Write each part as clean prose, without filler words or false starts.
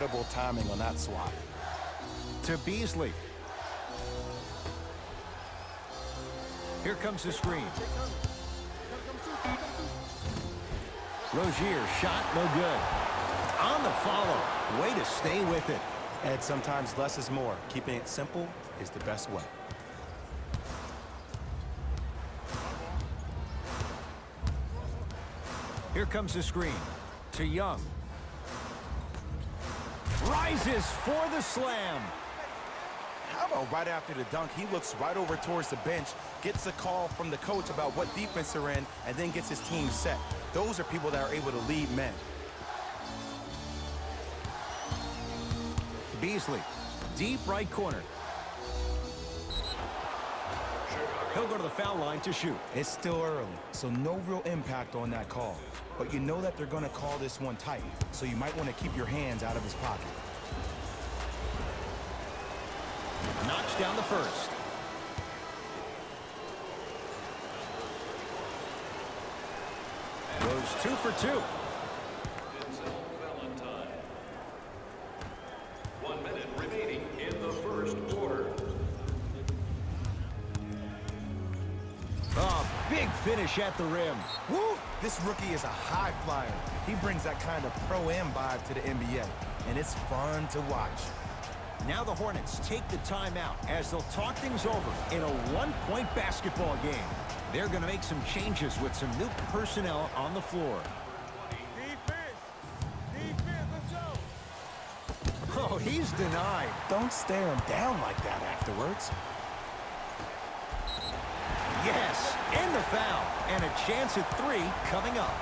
Incredible timing on that swap. To Beasley. Here comes the screen. Rozier, shot, no good. On the follow. Way to stay with it. And sometimes less is more. Keeping it simple is the best way. Here comes the screen. To Young. Rises for the slam. How about right after the dunk, he looks right over towards the bench, gets a call from the coach about what defense they're in, and then gets his team set. Those are people that are able to lead men. Beasley, deep right corner. He'll go to the foul line to shoot. It's still early, so no real impact on that call. But you know that they're going to call this one tight, so you might want to keep your hands out of his pocket. Knocks down the first. Goes 2 for 2. Valentine. 1 minute remaining in the first quarter. Oh, big finish at the rim. Woo! This rookie is a high flyer. He brings that kind of pro-am vibe to the NBA, and it's fun to watch. Now the Hornets take the timeout as they'll talk things over in a one-point basketball game. They're going to make some changes with some new personnel on the floor. Defense, let's go. Oh, he's denied. Don't stare him down like that afterwards. Yes, and the foul. And a chance at 3 coming up.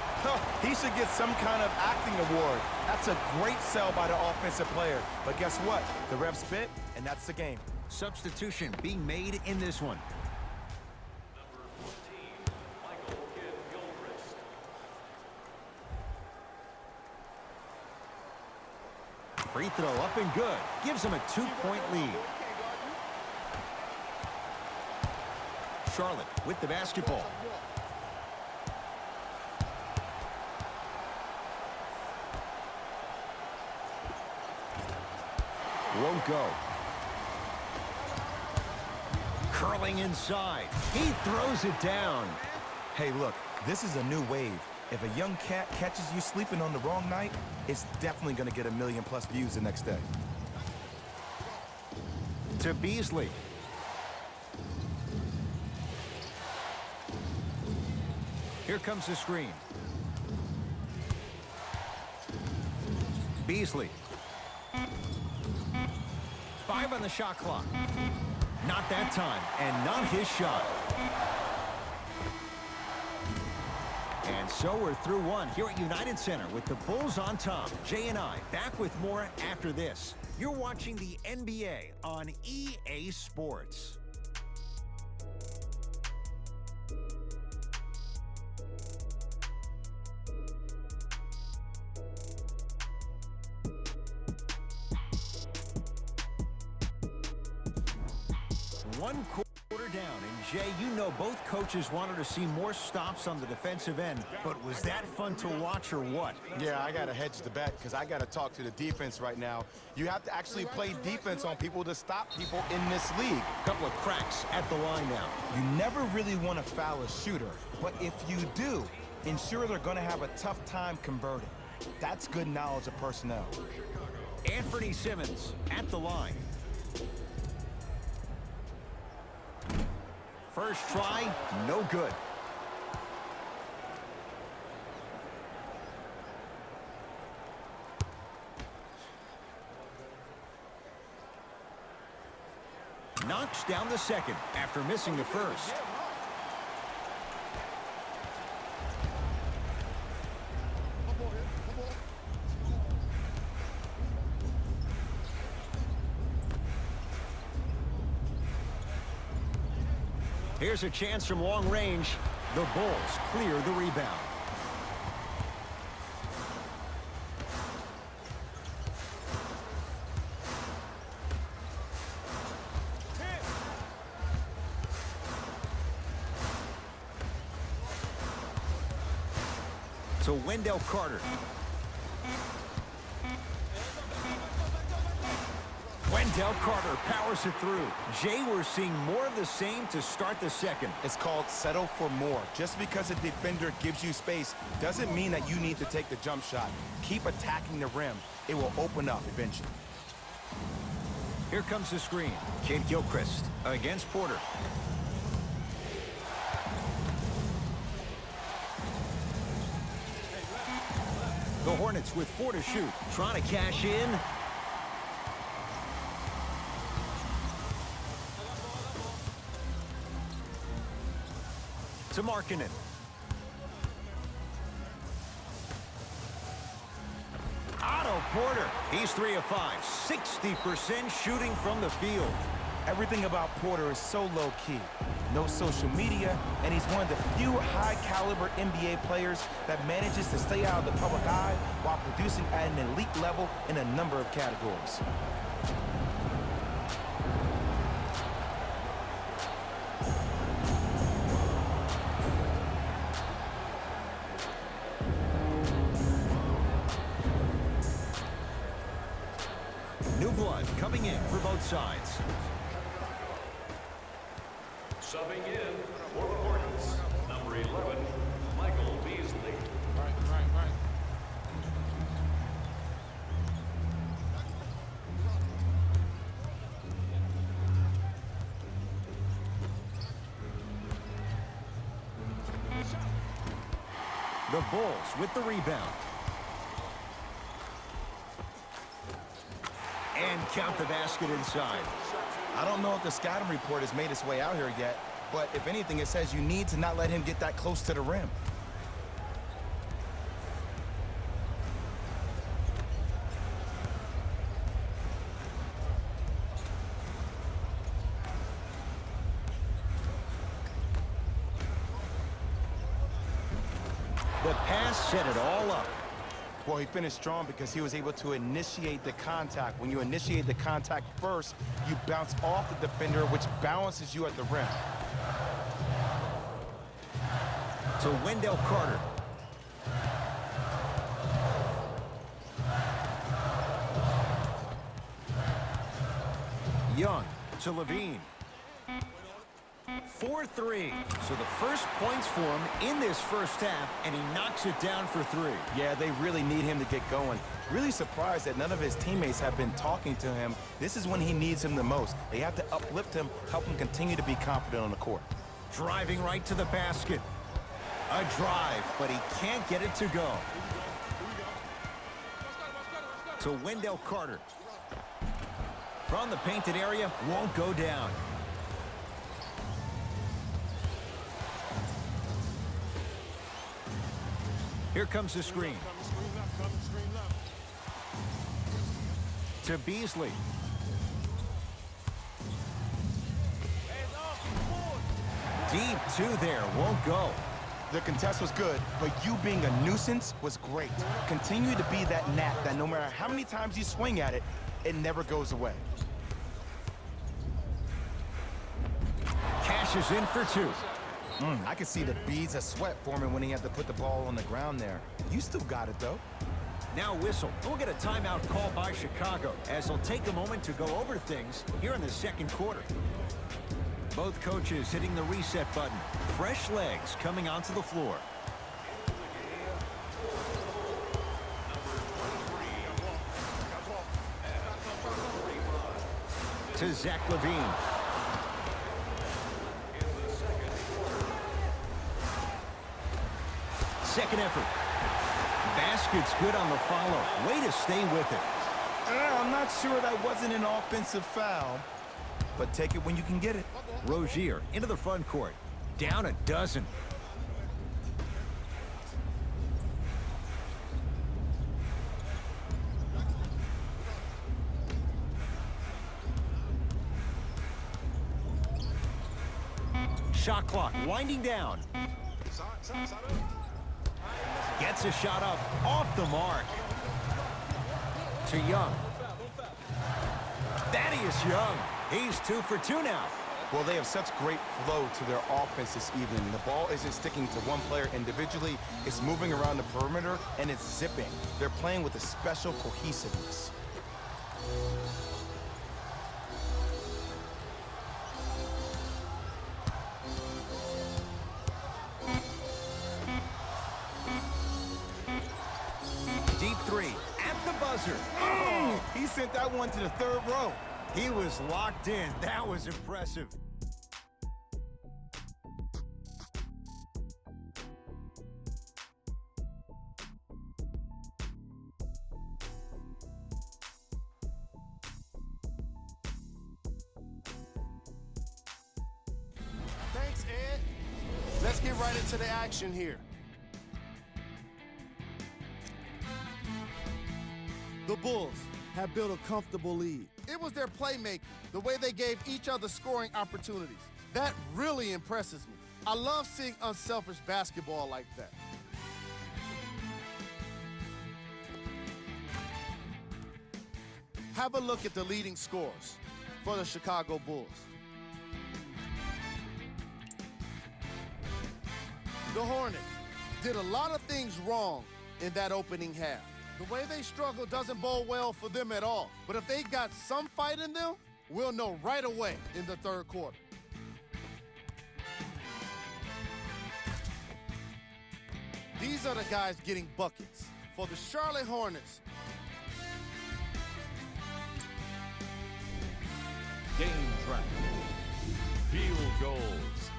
He should get some kind of acting award. That's a great sell by the offensive player. But guess what? The ref spit, and that's the game. Substitution being made in this one. Free throw up and good. Gives him a 2-point lead. Charlotte with the basketball. Won't go. Curling inside. He throws it down. Hey, look, this is a new wave. If a young cat catches you sleeping on the wrong night, it's definitely going to get 1 million+ views the next day. To Beasley. Here comes the screen. Beasley. 5 on the shot clock. Not that time, and not his shot. And so we're through one here at United Center with the Bulls on top. Jay and I back with more after this. You're watching the NBA on EA Sports. One quarter down, and Jay, you know both coaches wanted to see more stops on the defensive end, but was that fun to watch or what? Yeah, I got to hedge the bet because I got to talk to the defense right now. You have to actually play defense on people to stop people in this league. Couple of cracks at the line now. You never really want to foul a shooter, but if you do, ensure they're going to have a tough time converting. That's good knowledge of personnel. Anthony Simmons at the line. First try, no good. Knocks down the second after missing the first. Here's a chance from long range. The Bulls clear the rebound. To Wendell Carter. Wendell Carter powers it through. Jay, we're seeing more of the same to start the second. It's called settle for more. Just because a defender gives you space doesn't mean that you need to take the jump shot. Keep attacking the rim. It will open up eventually. Here comes the screen. Kid Gilchrist against Porter. The Hornets with 4 to shoot. Trying to cash in. To Markkanen. Otto Porter. He's 3 of 5. 60% shooting from the field. Everything about Porter is so low-key. No social media, and he's one of the few high-caliber NBA players that manages to stay out of the public eye while producing at an elite level in a number of categories. New blood coming in for both sides. Subbing in for the Hornets, number 11, Michael Beasley. Right. The Bulls with the rebound. And count the basket inside. I don't know if the scouting report has made its way out here yet, but if anything, it says you need to not let him get that close to the rim. The pass set it all up. Well, he finished strong because he was able to initiate the contact. When you initiate the contact first, you bounce off the defender, which balances you at the rim. To Wendell Carter. Young to Levine. 4-3. So the first points for him in this first half, and he knocks it down for 3. Yeah, they really need him to get going. Really surprised that none of his teammates have been talking to him. This is when he needs him the most. They have to uplift him, help him continue to be confident on the court. Driving right to the basket. A drive, but he can't get it to go. To Wendell Carter. From the painted area, won't go down. Here comes the screen. To Beasley. Deep 2 there, won't go. The contest was good, but you being a nuisance was great. Continue to be that gnat that no matter how many times you swing at it, it never goes away. Cashes in for 2. I could see the beads of sweat forming when he had to put the ball on the ground there. You still got it, though. Now whistle. We'll get a timeout call by Chicago as they'll take a moment to go over things here in the second quarter. Both coaches hitting the reset button. Fresh legs coming onto the floor. To Zach LaVine. Second effort. Basket's good on the follow. Way to stay with it. I'm not sure that wasn't an offensive foul, but take it when you can get it. Rozier into the front court. Down a dozen. Shot clock winding down. Gets a shot up off the mark. To Young. Thaddeus Young. He's 2 for 2 now. Well, they have such great flow to their offense this evening. The ball isn't sticking to one player individually. It's moving around the perimeter, and it's zipping. They're playing with a special cohesiveness. He sent that one to the third row. He was locked in. That was impressive. Thanks, Ed. Let's get right into the action here. The Bulls have built a comfortable lead. It was their playmaking, the way they gave each other scoring opportunities. That really impresses me. I love seeing unselfish basketball like that. Have a look at the leading scores for the Chicago Bulls. The Hornets did a lot of things wrong in that opening half. The way they struggle doesn't bode well for them at all. But if they got some fight in them, we'll know right away in the third quarter. These are the guys getting buckets. For the Charlotte Hornets, Game track. Field goals.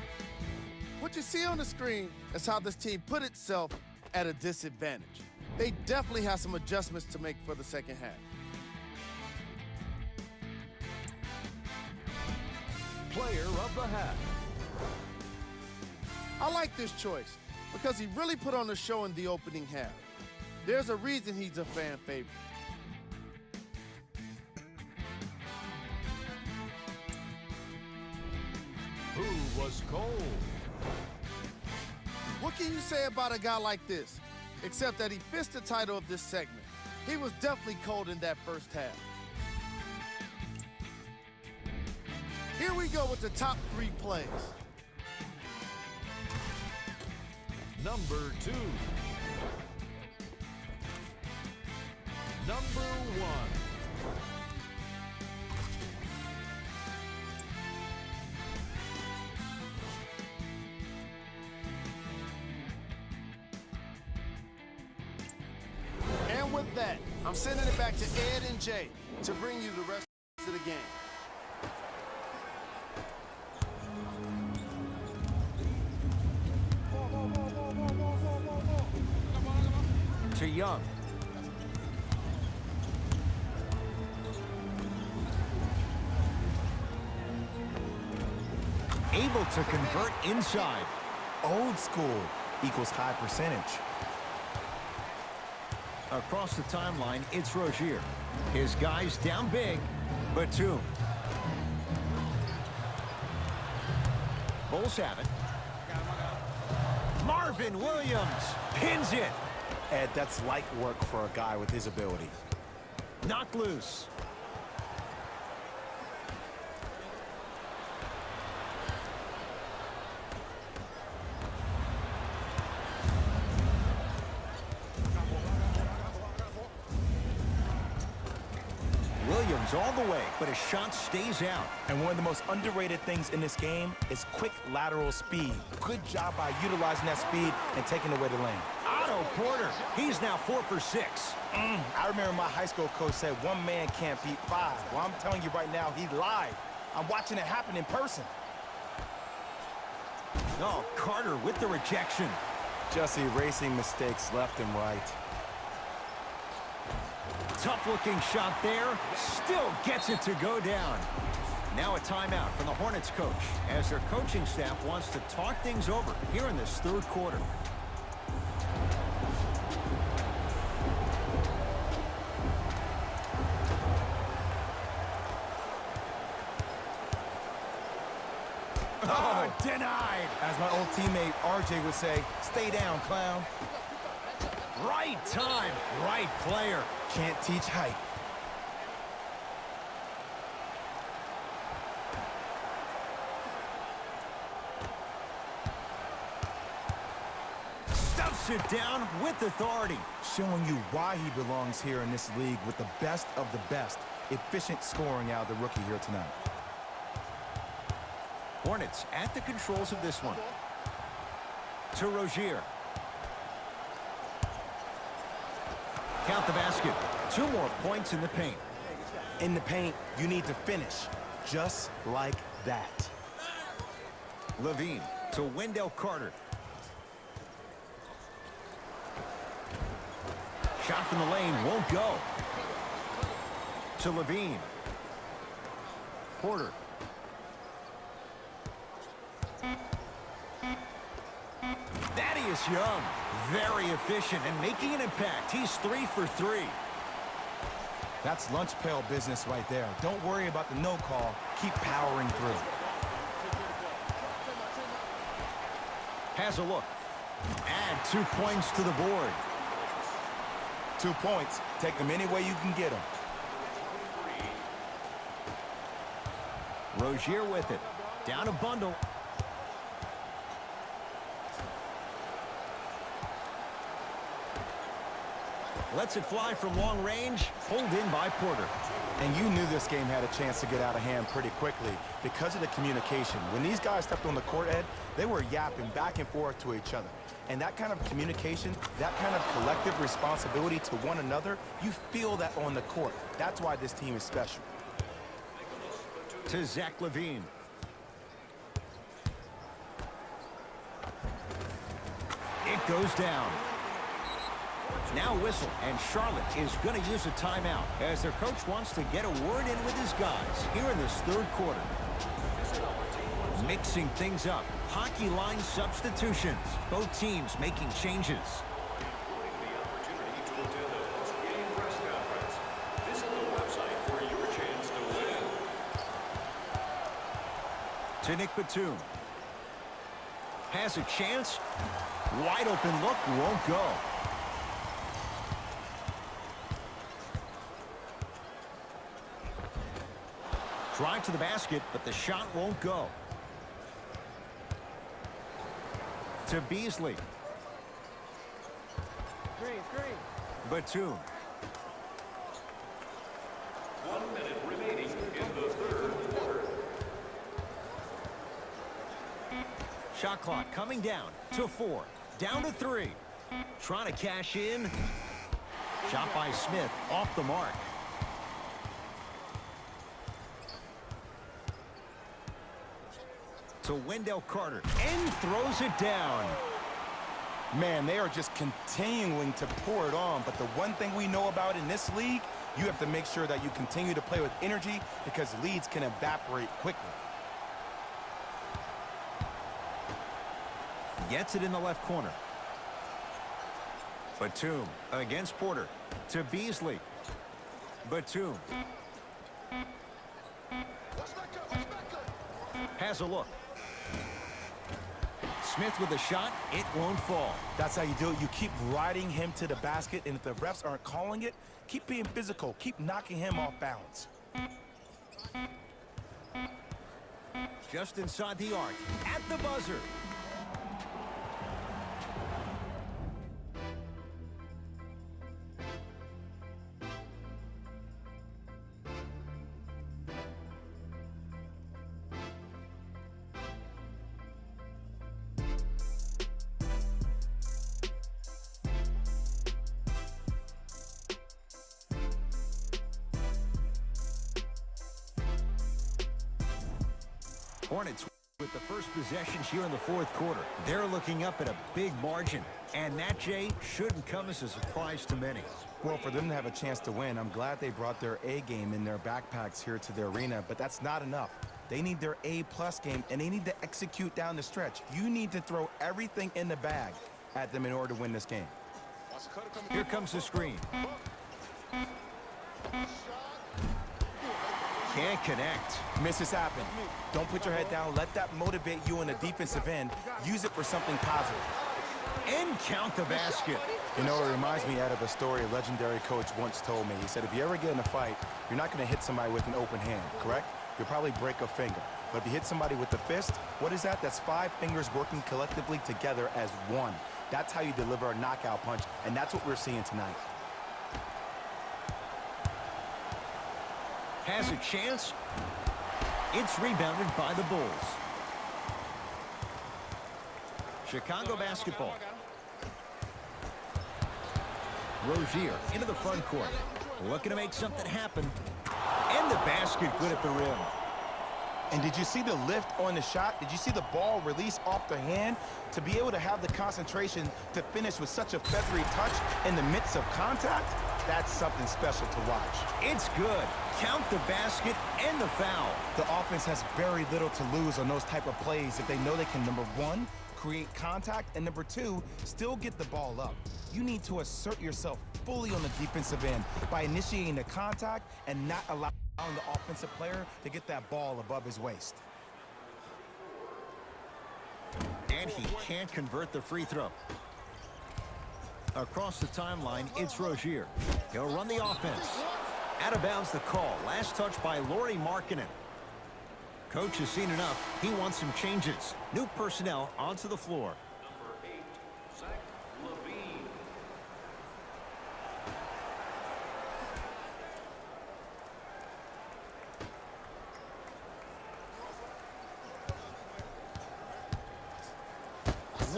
what you see on the screen is how this team put itself at a disadvantage. They definitely have some adjustments to make for the second half. Player of the half. I like this choice because he really put on a show in the opening half. There's a reason he's a fan favorite. Who was cold? What can you say about a guy like this? Except that he fits the title of this segment. He was definitely cold in that first half. Here we go with the top 3 plays. Number 2. Number 1. And with that, I'm sending it back to Ed and Jay to bring you the rest of the game. To Young. Able to convert inside. Old school equals high percentage. Across the timeline, it's Rozier. His guys down big. Batum. Bulls have it. Marvin Williams pins it. Ed, that's light work for a guy with his ability. Knocked loose. Williams all the way, but his shot stays out. And one of the most underrated things in this game is quick lateral speed. Good job by utilizing that speed and taking away the lane. Otto Porter, he's now 4 for 6. I remember my high school coach said one man can't beat 5. Well, I'm telling you right now, he lied. I'm watching it happen in person. Oh, Carter with the rejection. Just erasing mistakes left and right. Tough-looking shot there. Still gets it to go down. Now a timeout from the Hornets coach as their coaching staff wants to talk things over here in this third quarter. Oh, denied. As my old teammate RJ would say, stay down, clown. Right time, right player. Can't teach height. Stuffs it down with authority. Showing you why he belongs here in this league with the best of the best. Efficient scoring out of the rookie here tonight. Hornets at the controls of this one. To Rozier. Count the basket. 2 more points in the paint. In the paint, you need to finish just like that. Levine to Wendell Carter. Shot from the lane won't go. To Levine. Porter. Thaddeus Young, very efficient and making an impact. He's 3 for 3. That's lunch pail business right there. Don't worry about the no call. Keep powering through. Has a look. Add 2 points to the board. 2 points. Take them any way you can get them. Rozier with it. Down a bundle. Lets it fly from long range. Pulled in by Porter. And you knew this game had a chance to get out of hand pretty quickly because of the communication. When these guys stepped on the court, Ed, they were yapping back and forth to each other. And that kind of communication, that kind of collective responsibility to one another, you feel that on the court. That's why this team is special. To Zach Levine. It goes down. Now whistle, and Charlotte is going to use a timeout as their coach wants to get a word in with his guys here in this third quarter. Mixing things up. Hockey line substitutions. Both teams making changes. The opportunity to attend a post-game press conference. Visit the website for your chance to win. To Nick Batum. Has a chance. Wide open look, won't go. Drive to the basket, but the shot won't go. To Beasley. Batum. 1 minute remaining in the third quarter. Shot clock coming down to 4. Down to 3. Trying to cash in. Shot by Smith off the mark. To Wendell Carter, and throws it down. Man, they are just continuing to pour it on. But the one thing we know about in this league, you have to make sure that you continue to play with energy because leads can evaporate quickly. Gets it in the left corner. Batum against Porter. To Beasley. Batum. Has a look. Smith with a shot. It won't fall. That's how you do it. You keep riding him to the basket, and if the refs aren't calling it, keep being physical. Keep knocking him off balance. Just inside the arc. At the buzzer. Hornets with the first possession here in the fourth quarter. They're looking up at a big margin. And that, Jay, shouldn't come as a surprise to many. Well, for them to have a chance to win, I'm glad they brought their A game in their backpacks here to the arena, but that's not enough. They need their A-plus game, and they need to execute down the stretch. You need to throw everything in the bag at them in order to win this game. Here comes the screen. Can't connect. Misses happen. Don't put your head down. Let that motivate you on the defensive end. Use it for something positive. And count the basket. You know, it reminds me out of a story a legendary coach once told me. He said, if you ever get in a fight, you're not going to hit somebody with an open hand, correct? You'll probably break a finger. But if you hit somebody with the fist, what is that? That's 5 fingers working collectively together as one. That's how you deliver a knockout punch, and that's what we're seeing tonight. Has a chance. It's rebounded by the Bulls. Chicago basketball. Rozier into the front court. Looking to make something happen. the basket good at the rim. And did you see the lift on the shot? Did you see the ball release off the hand? To be able to have the concentration to finish with such a feathery touch in the midst of contact, that's something special to watch. It's good. Count the basket and the foul. The offense has very little to lose on those type of plays if they know they can, number one, create contact, and number two, still get the ball up. You need to assert yourself fully on the defensive end by initiating the contact and not allowing the offensive player to get that ball above his waist. And he can't convert the free throw. Across the timeline, it's Rozier. He'll run the offense. Out of bounds the call. Last touch by Lauri Markkanen. Coach has seen enough. He wants some changes. New personnel onto the floor. Number 8, Zach LaVine.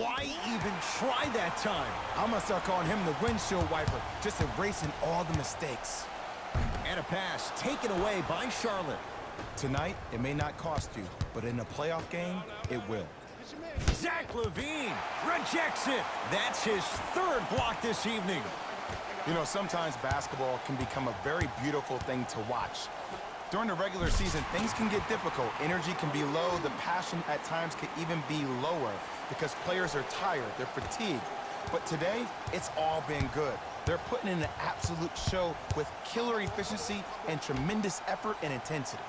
Why even try that time? I'm going to start calling him the windshield wiper, just erasing all the mistakes. And a pass taken away by Charlotte. Tonight, it may not cost you, but in a playoff game, it will. Zach LaVine rejects it. That's his third block this evening. You know, sometimes basketball can become a very beautiful thing to watch. During the regular season, things can get difficult. Energy can be low. The passion at times can even be lower because players are tired. They're fatigued. But today, it's all been good. They're putting in an absolute show with killer efficiency and tremendous effort and intensity.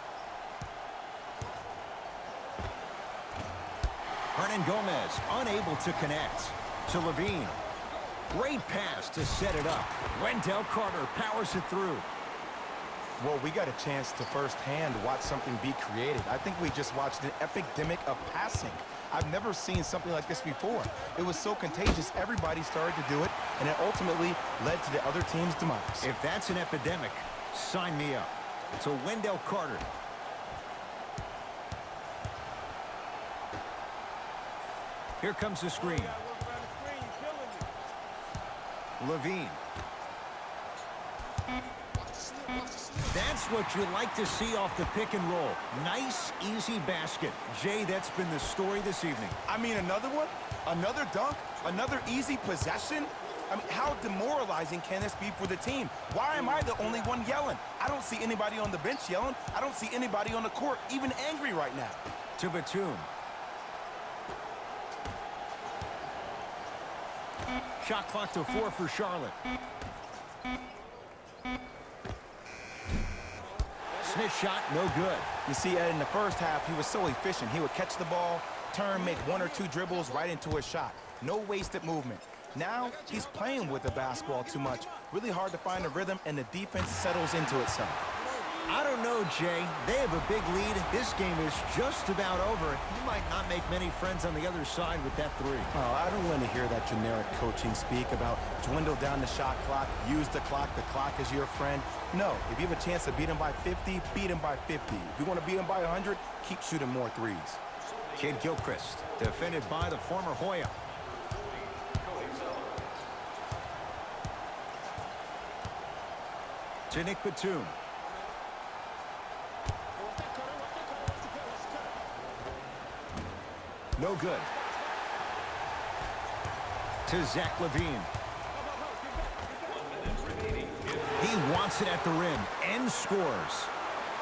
Hernan Gomez unable to connect to LaVine. Great pass to set it up. Wendell Carter powers it through. Well, we got a chance to firsthand watch something be created. I think we just watched an epidemic of passing. I've never seen something like this before. It was so contagious, everybody started to do it, and it ultimately led to the other team's demise. If that's an epidemic, sign me up. To Wendell Carter. Here comes the screen. LaVine. That's what you like to see off the pick and roll. Nice, easy basket. Jay, that's been the story this evening. I mean, another one? Another dunk? Another easy possession? I mean, how demoralizing can this be for the team? Why am I the only one yelling? I don't see anybody on the bench yelling. I don't see anybody on the court even angry right now. To Batum. Shot clock to 4 for Charlotte. Smith's shot, no good. You see, Ed, in the first half, he was so efficient. He would catch the ball, turn, make 1 or 2 dribbles right into a shot. No wasted movement. Now, he's playing with the basketball too much. Really hard to find a rhythm, and the defense settles into itself. I don't know, Jay. They have a big lead. This game is just about over. He might not make many friends on the other side with that 3. Oh, I don't want to hear that generic coaching speak about dwindle down the shot clock, use the clock is your friend. No, if you have a chance to beat him by 50, beat him by 50. If you want to beat him by 100, keep shooting more threes. Kid Gilchrist, defended by the former Hoya. To Nick Batum. No good. To Zach LaVine. He wants it at the rim and scores.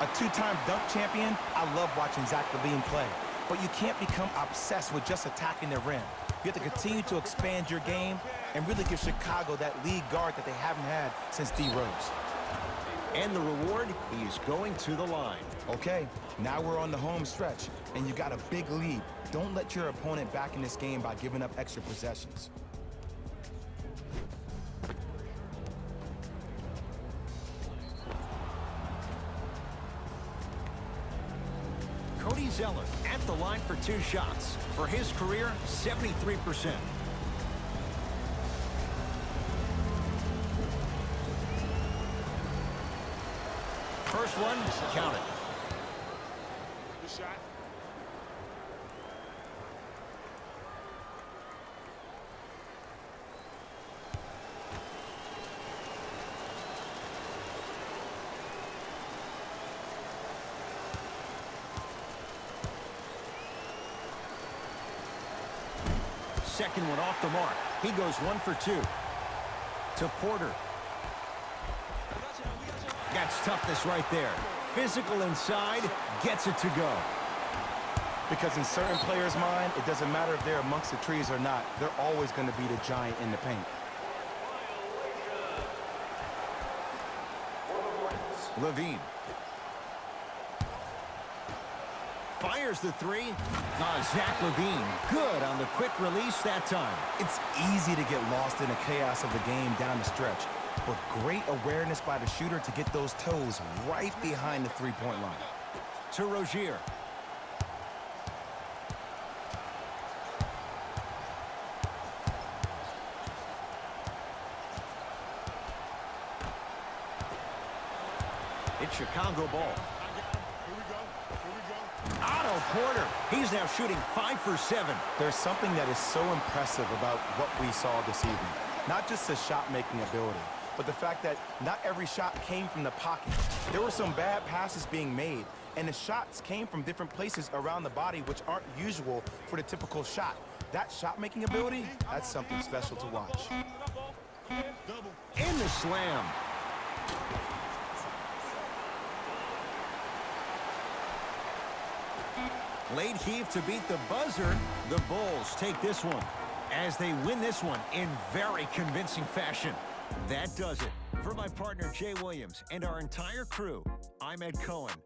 A 2-time dunk champion, I love watching Zach LaVine play. But you can't become obsessed with just attacking the rim. You have to continue to expand your game and really give Chicago that lead guard that they haven't had since D. Rose. And the reward, he's going to the line. Okay, now we're on the home stretch, and you got a big lead. Don't let your opponent back in this game by giving up extra possessions. Cody Zeller at the line for 2 shots. For his career, 73%. First one, count it. Good shot. second one off the mark. He goes 1 for 2. To Porter. That's toughness right there. Physical inside, gets it to go. Because in certain players' mind, it doesn't matter if they're amongst the trees or not. They're always going to be the giant in the paint. Levine. Fires the three. Zach Levine, good on the quick release that time. It's easy to get lost in the chaos of the game down the stretch, but great awareness by the shooter to get those toes right behind the three-point line. To Rozier. It's Chicago ball. Otto Porter. He's now shooting 5 for 7. There's something that is so impressive about what we saw this evening. Not just the shot-making ability, but the fact that not every shot came from the pocket. There were some bad passes being made, and the shots came from different places around the body, which aren't usual for the typical shot. That shot-making ability, that's something special to watch. In the slam. Late heave to beat the buzzer. The Bulls take this one as they win this one in very convincing fashion. That does it. For my partner, Jay Williams, and our entire crew, I'm Ed Cohen.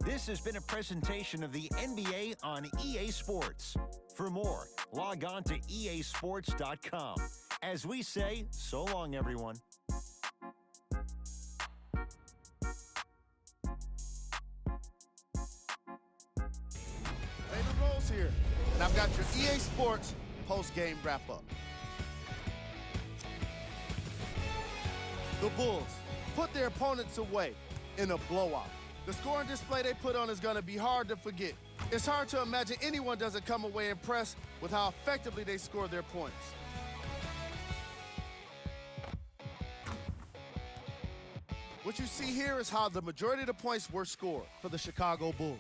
This has been a presentation of the NBA on EA Sports. For more, log on to easports.com. As we say, so long, everyone. Here, and I've got your EA Sports post-game wrap-up. The Bulls put their opponents away in a blowout. The scoring display they put on is going to be hard to forget. It's hard to imagine anyone doesn't come away impressed with how effectively they score their points. What you see here is how the majority of the points were scored for the Chicago Bulls.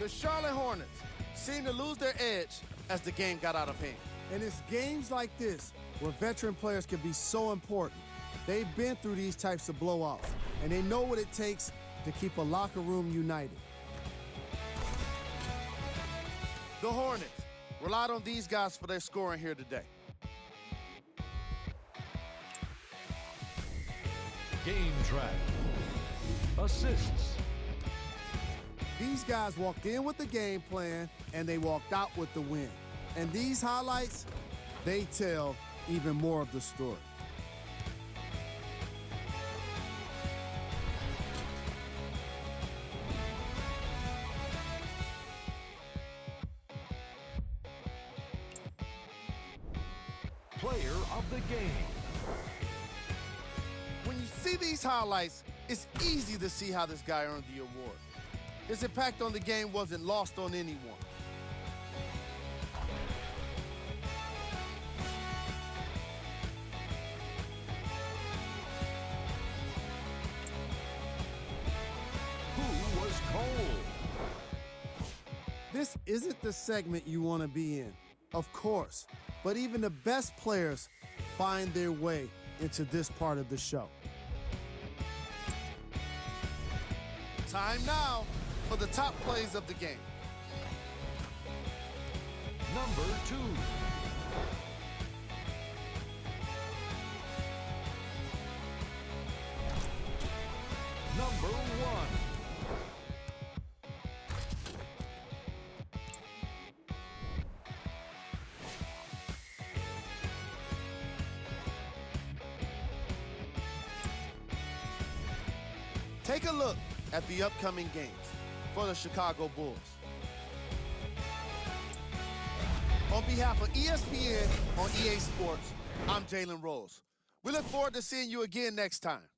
The Charlotte Hornets seemed to lose their edge as the game got out of hand. And it's games like this where veteran players can be so important. They've been through these types of blowouts, and they know what it takes to keep a locker room united. The Hornets relied on these guys for their scoring here today. Game track. Assists. These guys walked in with the game plan, and they walked out with the win. And these highlights, they tell even more of the story. Player of the game. When you see these highlights, it's easy to see how this guy earned the award. His impact on the game wasn't lost on anyone. Who was cold? This isn't the segment you want to be in, of course, but even the best players find their way into this part of the show. Time now for the top plays of the game. Number 2. Number 1. Take a look at the upcoming games for the Chicago Bulls. On behalf of ESPN on EA Sports, I'm Jalen Rose. We look forward to seeing you again next time.